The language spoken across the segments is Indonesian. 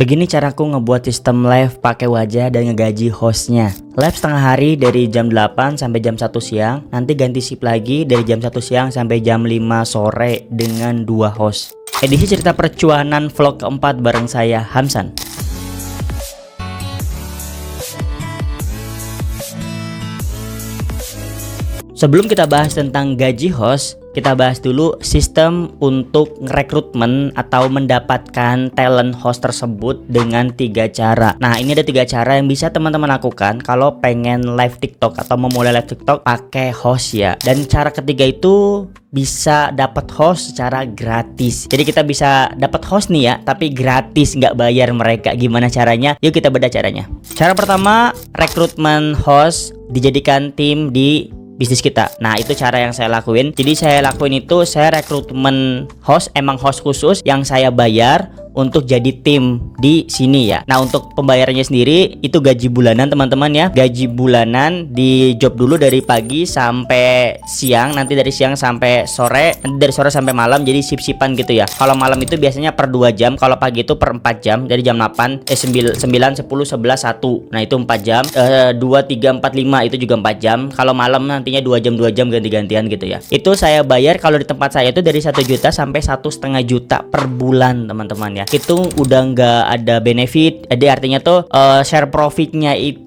Begini caraku ngebuat sistem live pakai wajah dan ngegaji hostnya. Live setengah hari dari jam 8 sampai jam 1 siang. Nanti ganti shift lagi dari jam 1 siang sampai jam 5 sore dengan 2 host. Edisi cerita percuanan vlog keempat bareng saya, Hamsan. Sebelum kita bahas tentang gaji host, kita bahas dulu sistem untuk rekrutmen atau mendapatkan talent host tersebut dengan 3 cara. Nah, ini ada 3 cara yang bisa teman-teman lakukan kalau pengen live TikTok atau memulai live TikTok pakai host ya. Dan cara ketiga itu bisa dapat host secara gratis. Jadi kita bisa dapat host nih ya, tapi gratis, nggak bayar mereka. Gimana caranya? Yuk kita bedah caranya. Cara pertama, rekrutmen host dijadikan tim di bisnis kita. Nah, itu cara yang saya lakuin. Jadi saya lakuin itu, saya rekrutmen host, emang host khusus yang saya bayar untuk jadi tim di sini ya. Nah, untuk pembayarannya sendiri itu gaji bulanan teman-teman ya. Gaji bulanan di job dulu dari pagi sampai siang, nanti dari siang sampai sore, nanti dari sore sampai malam, jadi sip-sipan gitu ya. Kalau malam itu biasanya per 2 jam, kalau pagi itu per 4 jam. Dari jam 8, 9, 10, 11, 1. Nah, itu 4 jam. 2, 3, 4, 5 itu juga 4 jam. Kalau malam nantinya 2 jam ganti-gantian gitu ya. Itu saya bayar kalau di tempat saya itu dari 1 juta sampai 1,5 juta per bulan teman-teman ya. Itu udah nggak ada benefit, jadi artinya tuh share profitnya itu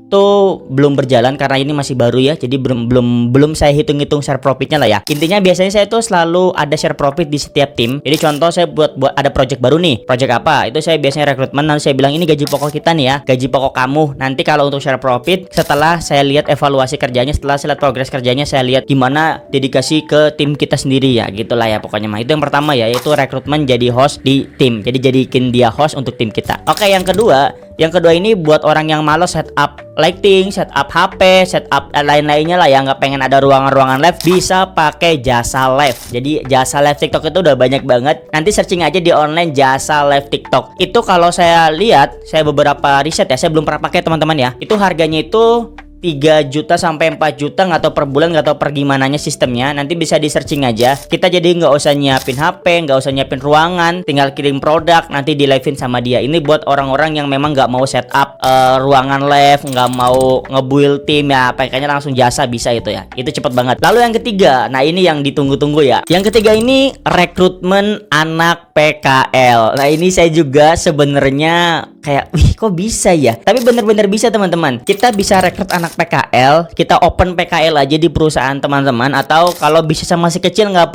belum berjalan karena ini masih baru ya, jadi belum saya hitung share profitnya lah ya. Intinya biasanya saya tuh selalu ada share profit di setiap tim. Jadi contoh saya buat ada project baru nih, project apa itu saya biasanya rekrutmen, nanti saya bilang ini gaji pokok kita nih ya, gaji pokok kamu. Nanti kalau untuk share profit, setelah saya lihat evaluasi kerjanya, setelah saya lihat progres kerjanya, saya lihat gimana dedikasi ke tim kita sendiri ya, gitulah ya pokoknya mah. Itu yang pertama ya, yaitu rekrutmen jadi host di tim. Jadi jadikan dia host untuk tim kita. Oke, yang kedua ini buat orang yang malas setup lighting, setup HP, setup lain-lainnya lah ya, nggak pengen ada ruangan-ruangan live, bisa pakai jasa live. Jadi jasa live TikTok itu udah banyak banget. Nanti searching aja di online jasa live TikTok. Itu kalau saya lihat, saya beberapa riset ya, saya belum pernah pakai teman-teman ya. Itu harganya itu 3 juta sampai 4 juta, nggak tahu per bulan, nggak tahu per gimananya sistemnya. Nanti bisa di searching aja. Kita jadi nggak usah nyiapin HP, nggak usah nyiapin ruangan, tinggal kirim produk, nanti di live-in sama dia. Ini buat orang-orang yang memang nggak mau setup ruangan live, nggak mau nge-build tim ya, pakainya langsung jasa bisa itu ya. Itu cepet banget. Lalu yang ketiga, nah ini yang ditunggu-tunggu ya. Yang ketiga ini rekrutmen anak PKL. Nah ini saya juga sebenarnya kayak, wih kok bisa ya? Tapi bener-bener bisa teman-teman. Kita bisa rekrut anak PKL, kita open PKL aja di perusahaan teman-teman, atau kalau bisnis masih kecil nggak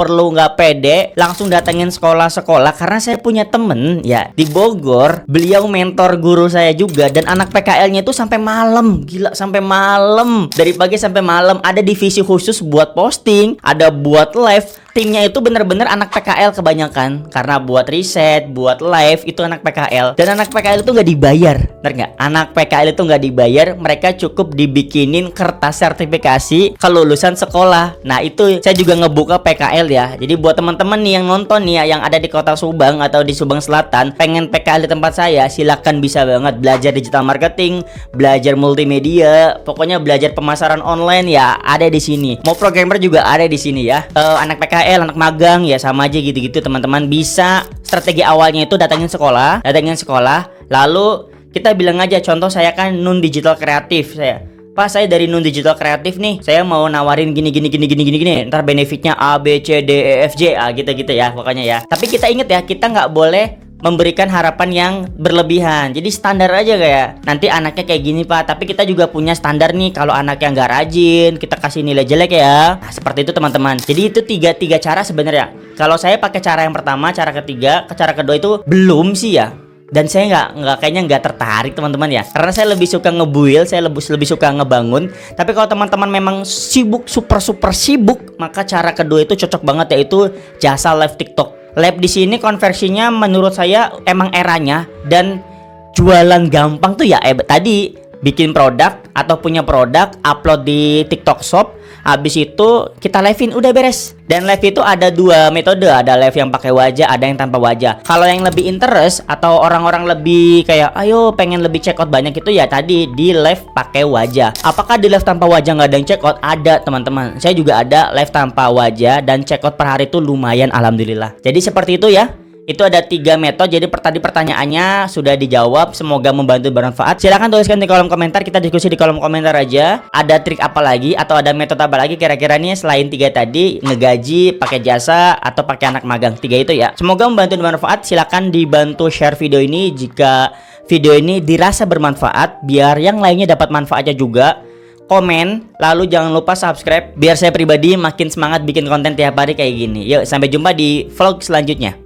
pede, langsung datengin sekolah-sekolah. Karena saya punya temen ya di Bogor, beliau mentor guru saya juga, dan anak PKL-nya itu sampai malam, gila, sampai malam, dari pagi sampai malam. Ada divisi khusus buat posting, ada buat live. Timnya itu bener-bener anak PKL kebanyakan, karena buat riset, buat live itu anak PKL. Dan anak PKL itu nggak dibayar, bener nggak? Anak PKL itu nggak dibayar, mereka cukup dibikinin kertas sertifikasi kelulusan sekolah. Nah itu saya juga ngebuka PKL ya. Jadi buat teman-teman nih yang nonton nih ya, yang ada di kota Subang atau di Subang Selatan, pengen PKL di tempat saya, silakan, bisa banget belajar digital marketing, belajar multimedia, pokoknya belajar pemasaran online ya, ada di sini. Mau programmer juga ada di sini ya. Anak PKL, anak magang ya sama aja gitu-gitu teman-teman. Bisa strategi awalnya itu datangin sekolah, lalu kita bilang aja, contoh saya kan Nun Digital Kreatif, saya dari Nun Digital Kreatif nih, saya mau nawarin gini. Ntar benefitnya A, B, C, D, E, F, G, A gitu ya pokoknya ya. Tapi kita inget ya, kita nggak boleh memberikan harapan yang berlebihan. Jadi standar aja kayak, nanti anaknya kayak gini pak, tapi kita juga punya standar nih. Kalau anaknya nggak rajin, kita kasih nilai jelek ya. Nah, seperti itu teman-teman. Jadi itu tiga cara sebenarnya. Kalau saya pakai cara yang pertama, cara ketiga, cara kedua itu belum sih ya. Dan saya kayaknya nggak tertarik teman-teman ya, karena saya lebih suka ngebuild, saya lebih suka ngebangun. Tapi kalau teman-teman memang sibuk, super sibuk, maka cara kedua itu cocok banget, yaitu jasa live TikTok. Live di sini konversinya menurut saya emang eranya, dan jualan gampang tuh ya. Tadi bikin produk atau punya produk, upload di TikTok Shop, habis itu kita live-in, udah beres. Dan live itu ada 2 metode, ada live yang pakai wajah, ada yang tanpa wajah. Kalau yang lebih interest atau orang-orang lebih kayak ayo pengen lebih check out banyak itu ya tadi di live pakai wajah. Apakah di live tanpa wajah nggak ada yang check out? Ada teman-teman, saya juga ada live tanpa wajah dan check out per hari itu lumayan alhamdulillah. Jadi seperti itu ya. Itu ada 3 metode. Jadi tadi pertanyaannya sudah dijawab. Semoga membantu bermanfaat. Silahkan tuliskan di kolom komentar. Kita diskusi di kolom komentar aja. Ada trik apa lagi atau ada metode apa lagi kira-kira nih selain 3 tadi, ngegaji, pakai jasa atau pakai anak magang. 3 itu ya. Semoga membantu bermanfaat. Silahkan dibantu share video ini jika video ini dirasa bermanfaat, biar yang lainnya dapat manfaatnya juga. Komen, lalu jangan lupa subscribe biar saya pribadi makin semangat bikin konten tiap hari kayak gini. Yuk, sampai jumpa di vlog selanjutnya.